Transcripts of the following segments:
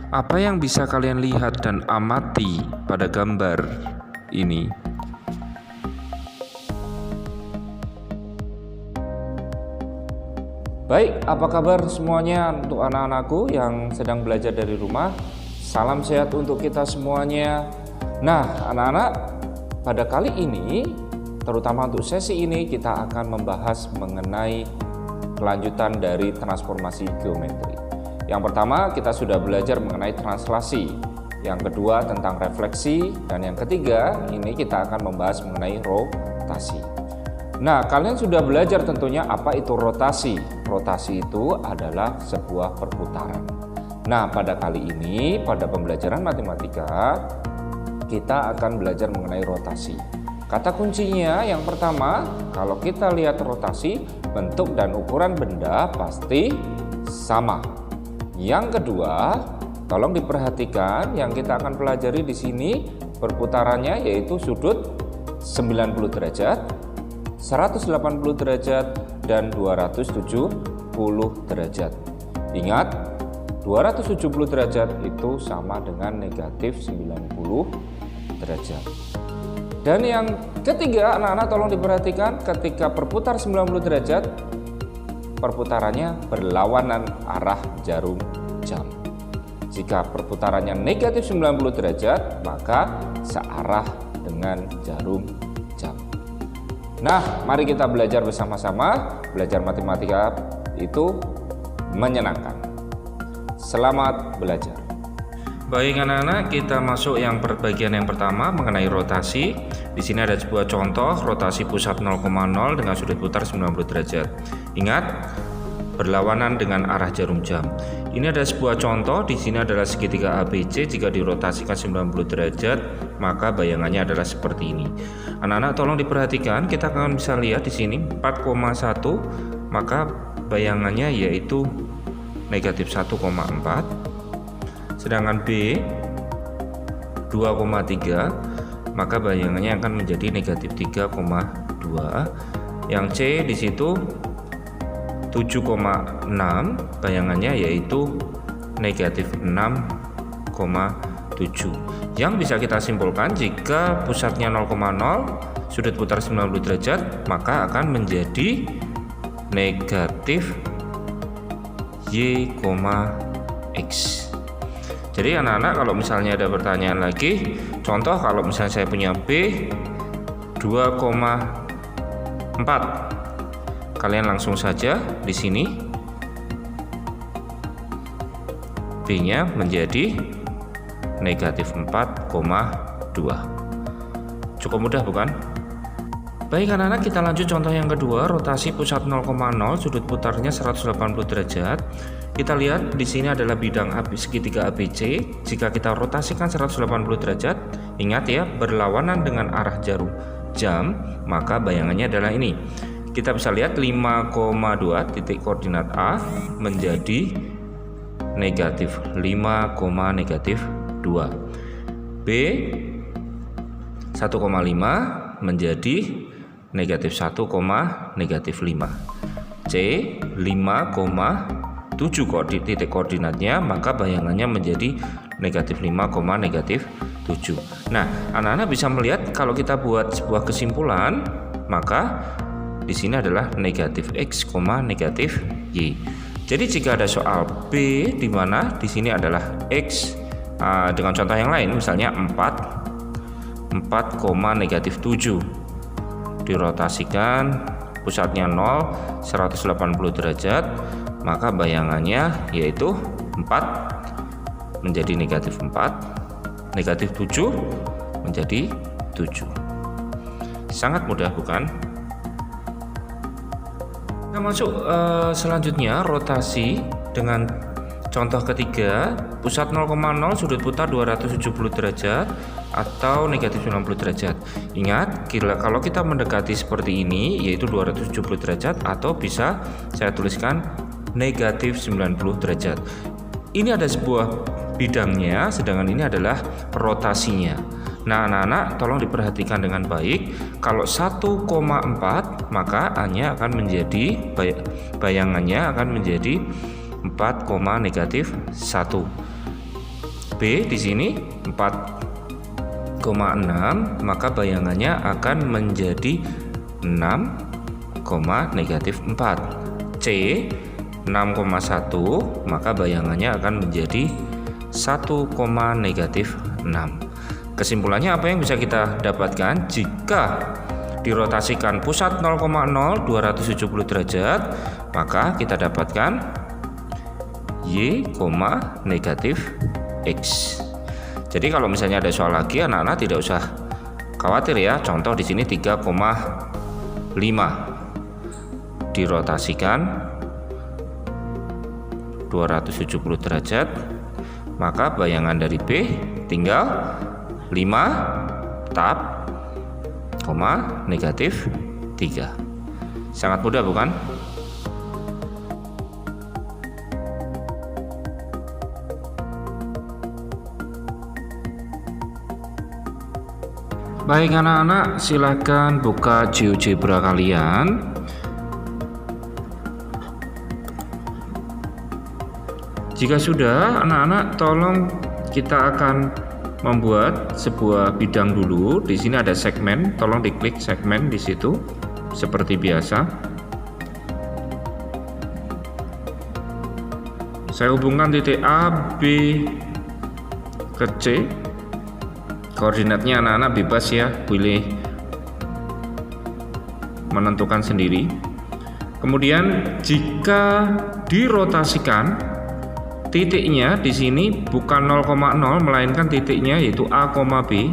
Apa yang bisa kalian lihat dan amati pada gambar ini? Baik, apa kabar semuanya untuk anak-anakku yang sedang belajar dari rumah? Salam sehat untuk kita semuanya. Nah, anak-anak, pada kali ini, terutama untuk sesi ini, kita akan membahas mengenai kelanjutan dari transformasi geometri. Yang pertama, kita sudah belajar mengenai translasi. Yang kedua, tentang refleksi. Dan yang ketiga, ini kita akan membahas mengenai rotasi. Nah, kalian sudah belajar tentunya apa itu rotasi. Rotasi itu adalah sebuah perputaran. Nah, pada kali ini, pada pembelajaran matematika, kita akan belajar mengenai rotasi. Kata kuncinya yang pertama, kalau kita lihat rotasi, bentuk dan ukuran benda pasti sama. Yang kedua, tolong diperhatikan yang kita akan pelajari di sini perputarannya yaitu sudut 90 derajat, 180 derajat, dan 270 derajat. Ingat, 270 derajat itu sama dengan negatif 90 derajat. Dan yang ketiga, anak-anak tolong diperhatikan ketika berputar 90 derajat, perputarannya berlawanan arah jarum jam. Jika perputarannya negatif 90 derajat, maka searah dengan jarum jam. Nah, mari kita belajar bersama-sama. Belajar matematika itu menyenangkan. Selamat belajar. Baik anak-anak, kita masuk yang bagian yang pertama mengenai rotasi. Di sini ada sebuah contoh rotasi pusat 0,0 dengan sudut putar 90 derajat. Ingat, berlawanan dengan arah jarum jam. Ini ada sebuah contoh, di sini adalah segitiga ABC. Jika dirotasikan 90 derajat, maka bayangannya adalah seperti ini. Anak-anak tolong diperhatikan, kita akan bisa lihat di sini 4,1, maka bayangannya yaitu negatif 1,4. Sedangkan B 2,3, maka bayangannya akan menjadi negatif 3,2. Yang C di situ 7,6, bayangannya yaitu negatif 6,7. Yang bisa kita simpulkan, jika pusatnya 0,0, sudut putar 90 derajat, maka akan menjadi negatif Y, X. Jadi anak-anak, kalau misalnya ada pertanyaan lagi, contoh kalau misalnya saya punya B 2,4, kalian langsung saja di sini B-nya menjadi negatif 4,2. Cukup mudah bukan? Baik anak-anak, kita lanjut contoh yang kedua, rotasi pusat 0,0, sudut putarnya 180 derajat. Kita lihat di sini adalah bidang segitiga ABC. Jika kita rotasikan 180 derajat, ingat ya, berlawanan dengan arah jarum jam, maka bayangannya adalah ini. Kita bisa lihat 5,2 titik koordinat A menjadi negatif 5,2. B 1,5 menjadi negatif 1,5. C 5,7 titik koordinatnya, maka bayangannya menjadi negatif 5,7. Nah, anak-anak bisa melihat kalau kita buat sebuah kesimpulan, maka di sini adalah negatif X, negatif Y. Jadi jika ada soal B di mana di sini adalah X, dengan contoh yang lain misalnya 4, negatif 7, dirotasikan pusatnya 0, 180 derajat, maka bayangannya yaitu 4 menjadi negatif 4, negatif 7 menjadi 7. Sangat mudah bukan? Kita masuk selanjutnya, rotasi dengan contoh ketiga, pusat 0,0, sudut putar 270 derajat atau negatif 90 derajat. Ingat, kalau kita mendekati seperti ini yaitu 270 derajat, atau bisa saya tuliskan negatif 90 derajat. Ini ada sebuah bidangnya, sedangkan ini adalah rotasinya. Nah, anak-anak tolong diperhatikan dengan baik. Kalau 1,4 maka A-nya akan menjadi bayangannya akan menjadi 4, negatif 1. B di sini 4,6, maka bayangannya akan menjadi 6, negatif 4. C 6,1, maka bayangannya akan menjadi 1, negatif 6. Kesimpulannya apa yang bisa kita dapatkan? Jika dirotasikan pusat 0,0 270 derajat, maka kita dapatkan Y, negatif X. Jadi kalau misalnya ada soal lagi, anak-anak tidak usah khawatir ya. Contoh di sini 3,5 dirotasikan 270 derajat, maka bayangan dari B tinggal 5 tab, negatif 3. Sangat mudah bukan? Baik anak-anak, silakan buka GeoGebra kalian. Jika sudah, anak-anak tolong kita akan membuat sebuah bidang dulu. Di sini ada segmen, tolong diklik segmen di situ seperti biasa. Saya hubungkan titik A, B ke C. Koordinatnya anak-anak bebas ya, pilih menentukan sendiri. Kemudian jika dirotasikan, titiknya di sini bukan 0,0 melainkan titiknya yaitu A, B.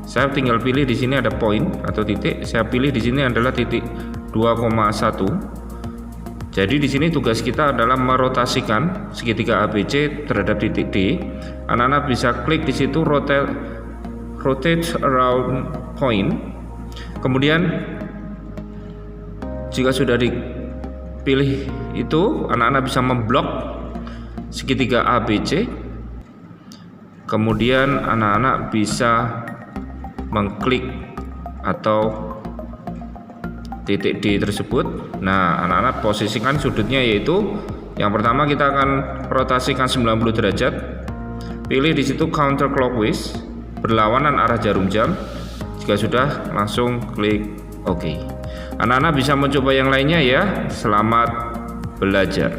Saya tinggal pilih di sini ada poin atau titik. Saya pilih di sini adalah titik 2,1. Jadi di sini tugas kita adalah merotasikan segitiga ABC terhadap titik D. Anak-anak bisa klik di situ rotate around point. Kemudian jika sudah dipilih itu, anak-anak bisa memblok segitiga ABC. Kemudian anak-anak bisa mengklik atau titik D tersebut. Nah, anak-anak posisikan sudutnya, yaitu yang pertama kita akan rotasikan 90 derajat. Pilih di situ counterclockwise, berlawanan arah jarum jam. Jika sudah, langsung klik OK. Anak-anak bisa mencoba yang lainnya ya. Selamat belajar.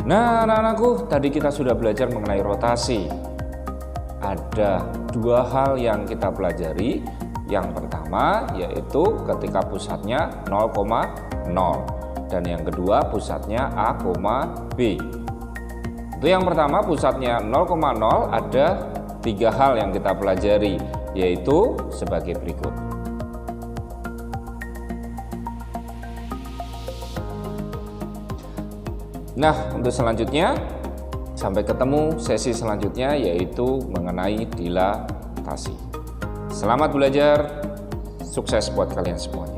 Nah, anak-anakku, tadi kita sudah belajar mengenai rotasi. Ada dua hal yang kita pelajari. Yang pertama yaitu ketika pusatnya 0,0 dan yang kedua pusatnya A, B. Itu yang pertama, pusatnya 0,0, ada 3 hal yang kita pelajari, yaitu sebagai berikut. Nah, untuk selanjutnya sampai ketemu sesi selanjutnya, yaitu mengenai dilatasi. Selamat belajar, sukses buat kalian semuanya.